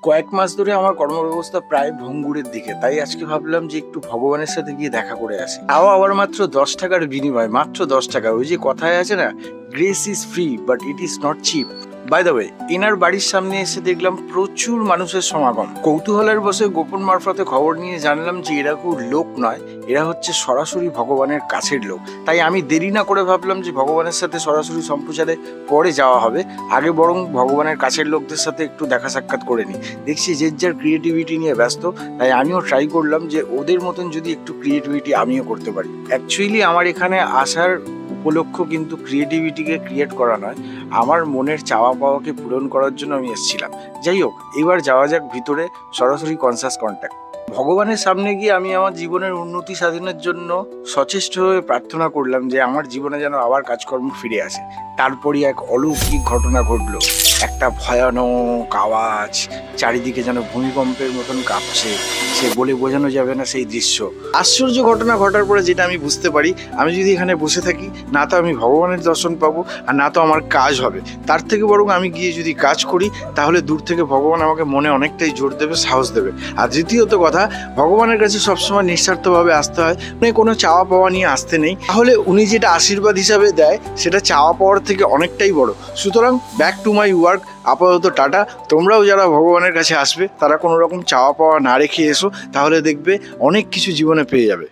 কয়েক মাস ধরে আমার কর্মব্যবস্থা প্রায় ভঙ্গুরের দিকে, তাই আজকে ভাবলাম যে একটু ভগবানের সাথে গিয়ে দেখা করে আসি। তাও আবার মাত্র 10 টাকার বিনিময়, মাত্র 10 টাকা। ওই যে কথায় আছে না, grace is free but it is not cheap. By the way, এনার বাড়ির সামনে এসে দেখলাম প্রচুর মানুষের সমাগম। কৌতূহলের বসে গোপন মারফতে খবর নিয়ে জানলাম যে এরা খুব লোক নয়, এরা হচ্ছে সরাসরি ভগবানের কাছের লোক। তাই আমি দেরি না করে ভাবলাম যে ভগবানের সাথে সরাসরি সম্প্রচারে পরে যাওয়া হবে, আগে বরং ভগবানের কাছের লোকদের সাথে একটু দেখা সাক্ষাৎ করে নিই। দেখছি যে যার ক্রিয়েটিভিটি নিয়ে ব্যস্ত, তাই আমিও ট্রাই করলাম যে ওদের মতন যদি একটু ক্রিয়েটিভিটি আমিও করতে পারি। অ্যাকচুয়ালি আমার এখানে আসার উপলক্ষ কিন্তু ক্রিয়েটিভিটিকে ক্রিয়েট করা নয়, আমার মনের চাওয়া পাওয়াকে পূরণ করার জন্য আমি এসেছিলাম। যাই হোক, এবার যাওয়া যাক ভিতরে, সরাসরি কনসাস কন্ট্যাক্ট। ভগবানের সামনে গিয়ে আমি আমার জীবনের উন্নতি সাধনের জন্য সচেষ্ট হয়ে প্রার্থনা করলাম যে আমার জীবনে যেন আবার কাজকর্ম ফিরে আসে। তারপরই এক অলৌকিক ঘটনা ঘটলো। একটা ভয়ানক আওয়াজ, চারিদিকে যেন ভূমিকম্পের মতন কাঁপছে। সে বলে বোঝানো যাবে না সেই দৃশ্য। আশ্চর্য ঘটনা ঘটার পরে যেটা আমি বুঝতে পারি, আমি যদি এখানে বসে থাকি, না তো আমি ভগবানের দর্শন পাবো, আর না তো আমার কাজ হবে। তার থেকে বরং আমি গিয়ে যদি কাজ করি, তাহলে দূর থেকে ভগবান আমাকে মনে অনেকটাই জোর দেবে, সাহস দেবে। আর দ্বিতীয়ত কথা, ভগবানের কাছে সবসময় নিঃস্বার্থভাবে আসতে হয়, মানে কোনো চাওয়া পাওয়া নিয়ে আসতে নেই। তাহলে উনি যেটা আশীর্বাদ হিসাবে দেয়, সেটা চাওয়া পাওয়ার থেকে অনেকটাই বড়। সুতরাং ব্যাক টু মাই ওয়ার্ক। আপাতত টাটা। তোমরাও যারা ভগবানের কাছে আসবে, তারা কোনো রকম চাওয়া পাওয়া না রেখে এসো, তাহলে দেখবে অনেক কিছু জীবনে পেয়ে যাবে।